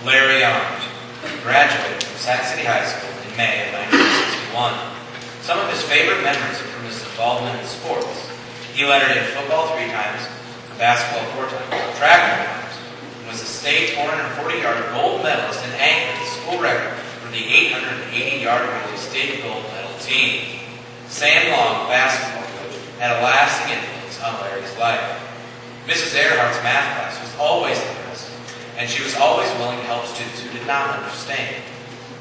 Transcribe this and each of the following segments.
Larry Arndt graduated from Sac City High School in May of 1961. Some of his favorite memories are from his involvement in sports. He lettered in football 3 times, basketball 4 times, track 3 times, and was a state 440-yard gold medalist and anchored the school record for the 880-yard relay state gold medal team. Sam Long, basketball coach, had a lasting influence on Larry's life. Mrs. Earhart's math class was always interesting, and she was always willing to help students who did not understand.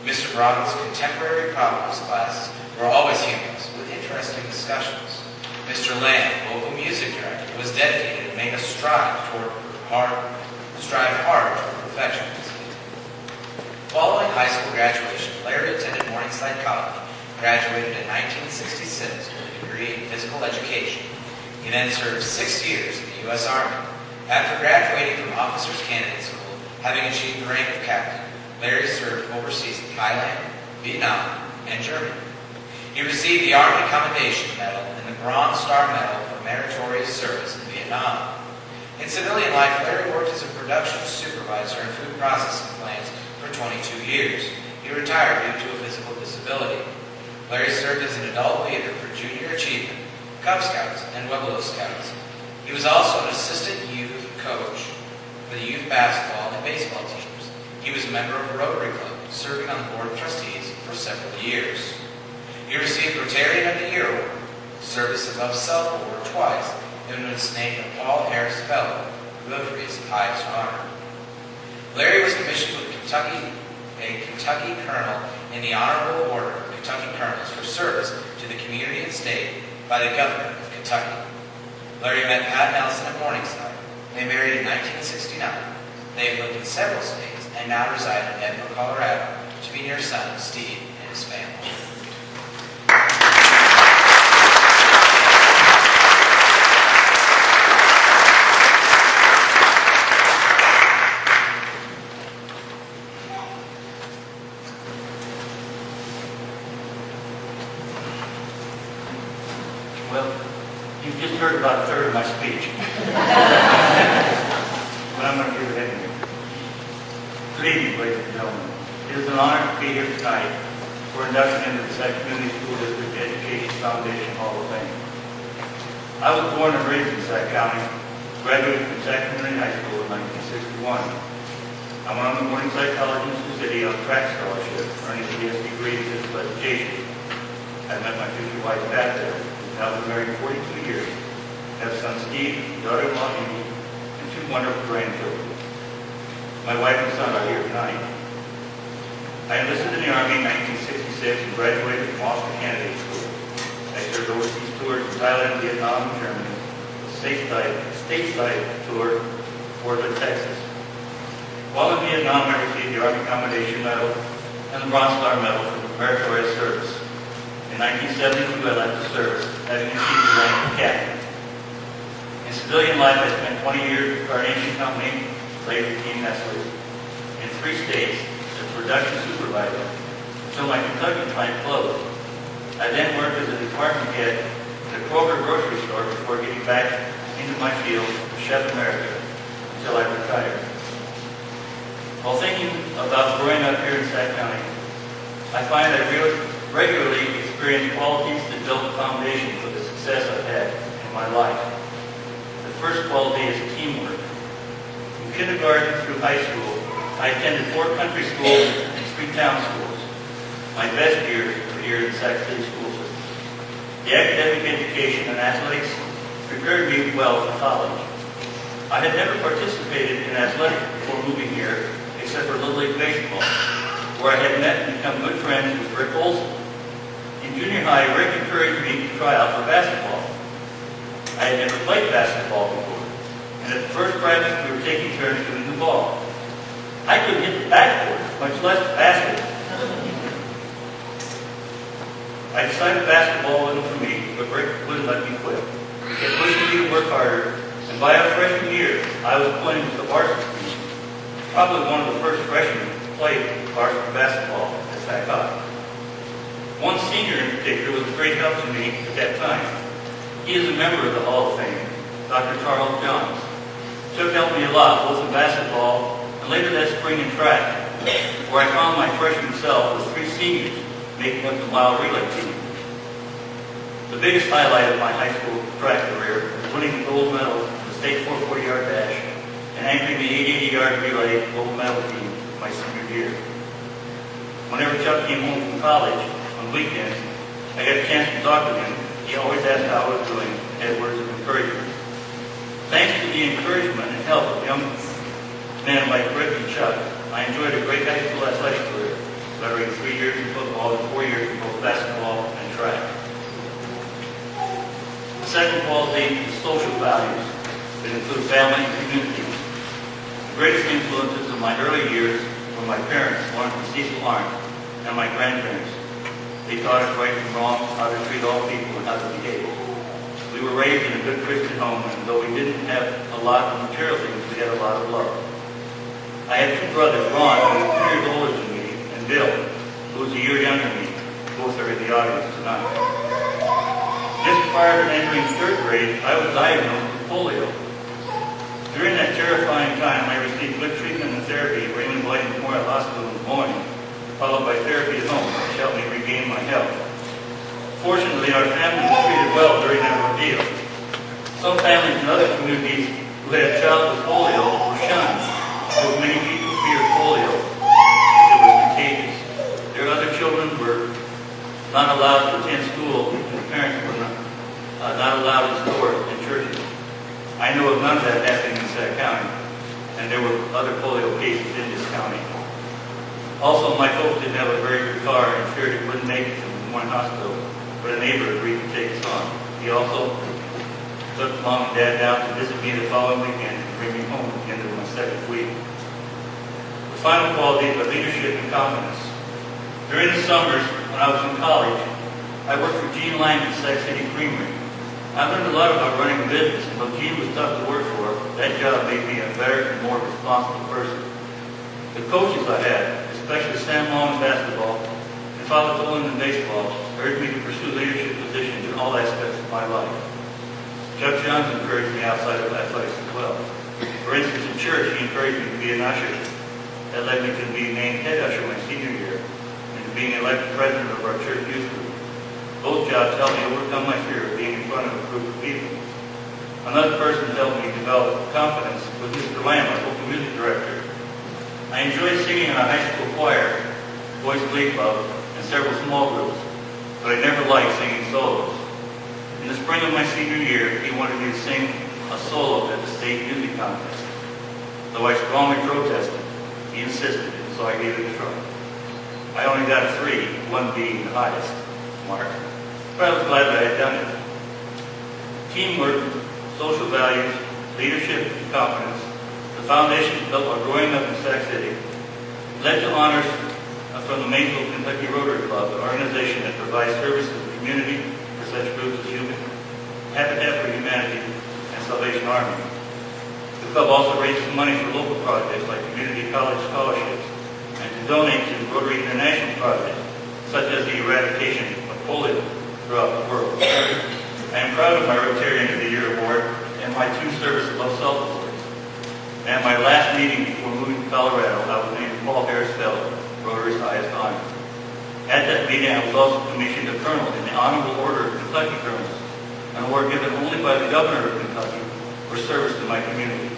Mr. Broadwell's contemporary problems classes were always humorous, with interesting discussions. Mr. Lamb, local music director, was dedicated and made us strive hard toward perfectionism. Following high school graduation, Larry attended Morningside College, graduated in 1966 with a degree in physical education. He then served 6 years in the U.S. Army. After graduating from Officers Candidate School, having achieved the rank of captain, Larry served overseas in Thailand, Vietnam, and Germany. He received the Army Commendation Medal and the Bronze Star Medal for meritorious service in Vietnam. In civilian life, Larry worked as a production supervisor in food processing plants for 22 years. He retired due to a physical disability. Larry served as an adult leader for Junior Achievement, Cub Scouts, and Webelos Scouts. He was also an assistant youth coach for the youth basketball and baseball teams. He was a member of a Rotary Club, serving on the Board of Trustees for several years. He received Rotarian of the Year Award, Service Above Self Award twice, and was named a Paul Harris Fellow, Rotary's highest honor. Larry was commissioned with a Kentucky Colonel in the Honorable Order of Kentucky Colonels for service to the community and state by the Governor of Kentucky. Larry met Pat Nelson at Morningside. They married in 1969. They have lived in several states and now reside in Denver, Colorado, to be near son Steve and his family. Well, you've just heard about a third of my speech. But I'm going to give it anyway. Good evening, ladies and gentlemen. It is an honor to be here tonight for induction into the Sac Community School District Education Foundation Hall of Fame. I was born and raised in Sac County, graduated from Sac Community High School in 1961. I went on to Morningside College in Sioux City on track scholarship, earning a BS degree in physical education. I met my future wife back there. Now we're married 42 years, have son Steve, daughter-in-law Amy, and 2 wonderful grandchildren. My wife and son are here tonight. I enlisted in the Army in 1966 and graduated from Officer Candidate School. I served overseas tours in Thailand, Vietnam, and Germany, a stateside tour in Fort Hood, Texas. While in Vietnam, I received the Army Commendation Medal and the Bronze Star Medal for meritorious service. In 1972, I left the service, having achieved the rank of captain. In civilian life, I spent 20 years with Carnation Company, later Team Nestle, in 3 states as a production supervisor until my Kentucky plant closed. I then worked as a department head at a Kroger grocery store before getting back into my field of Chef America until I retired. While thinking about growing up here in Sac County, I find I regularly experience qualities that build the foundation for the success I've had in my life. The first quality is teamwork. From kindergarten through high school, I attended 4 country schools and 3 town schools. My best years were here in the Sac City school system. The academic education and athletics prepared me well for college. I had never participated in athletics before moving here, except for Little League Baseball, where I had met and become good friends with Rick Olson. In junior high, Rick encouraged me to try out for basketball. I had never played basketball before, and at the first practice, we were taking turns shooting the ball. I couldn't hit the backboard, much less the basket. I decided basketball wasn't for me, but Rick wouldn't let me quit. He kept pushing me to work harder, and by our freshman year, I was appointed to the varsity team. Probably one of the first freshmen to play varsity basketball at Sac High. One senior in particular was a great help to me at that time. He is a member of the Hall of Fame, Dr. Charles Johns. Chuck helped me a lot, both in basketball and later that spring in track, where I found my freshman self with 3 seniors making up the mile relay team. The biggest highlight of my high school track career was winning the gold medal in the state 440-yard dash and anchoring the 880-yard relay gold medal team my senior year. Whenever Chuck came home from college on weekends, I got a chance to talk to him. He always asked how I was doing and had words of encouragement. Thanks to the encouragement and help of young men like Rick and Chuck, I enjoyed a great high school athletic career, lettering 3 years in football and 4 years in both basketball and track. The second quality is social values that include family and community. The greatest influences of my early years were my parents, Arndt and Cecil Arndt, and my grandparents. They taught us right from wrong, how to treat all people, and how to behave. We were raised in a good Christian home, and though we didn't have a lot of material things, we had a lot of love. I had 2 brothers, Ron, who was 2 years older than me, and Bill, who was a year younger than me. Both are in the audience tonight. Just prior to entering 3rd grade, I was diagnosed with polio. During that terrifying time, I received good treatment and therapy at Raymond White Memorial Hospital in Des Moines, followed by therapy at home, which helped me regain my health. Fortunately, our family was treated well during that ordeal. Some families in other communities who had a child with polio were shunned, because many people feared polio because it was contagious. Their other children were not allowed to attend school, and the parents were not allowed in stores and churches. I know of none of that happening in Sac County, and there were other polio cases in this county. Also, my folks didn't have a very good car and feared it wouldn't make it to Des Moines Hospital, but a neighbor agreed to take us on. He also took Mom and Dad down to visit me the following weekend and bring me home at the end of my 2nd week. The final qualities are leadership and confidence. During the summers, when I was in college, I worked for Gene Lyman's Sac City Creamery. I learned a lot about running a business, and though Gene was tough to work for, that job made me a better and more responsible person. The coaches I had, especially Sam Long in basketball and Father Tolan in baseball, urged me to pursue leadership positions in all aspects of my life. Chuck Johns encouraged me outside of athletics as well. For instance, in church, he encouraged me to be an usher. That led me to being named head usher my senior year and to being elected president of our church youth group. Both jobs helped me overcome my fear of being in front of a group of people. Another person who helped me develop confidence was Mr. Lamb, our local music director. I enjoyed singing in a high school choir, boys glee club, and several small groups, but I never liked singing solos. In the spring of my senior year, he wanted me to sing a solo at the state music contest. Though I strongly protested, he insisted, so I gave it a try. I only got a 3, 1 being the highest mark, but I was glad that I had done it. Teamwork, social values, leadership, and confidence, the foundation built while growing up in Sac City, led to honors from the Maysville Kentucky Rotary Club, an organization that provides service to the community for such groups as Habitat for Humanity and Salvation Army. The club also raises money for local projects like community college scholarships and to donate to Rotary International projects, such as the eradication of polio throughout the world. I am proud of my Rotarian of the Year award and my 2 Service Above Self awards. At my last meeting before moving to Colorado, I was named Paul Harris Fellow, Rotary's highest honor. At that meeting, I was also commissioned a colonel in the Honorable Order of Kentucky Colonels, an award given only by the Governor of Kentucky for service to my community.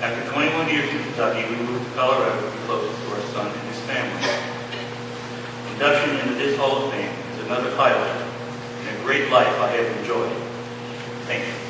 After 21 years in Kentucky, we moved to Colorado to be closer to our son and his family. Induction into this Hall of Fame is another highlight in a great life I have enjoyed. Thank you.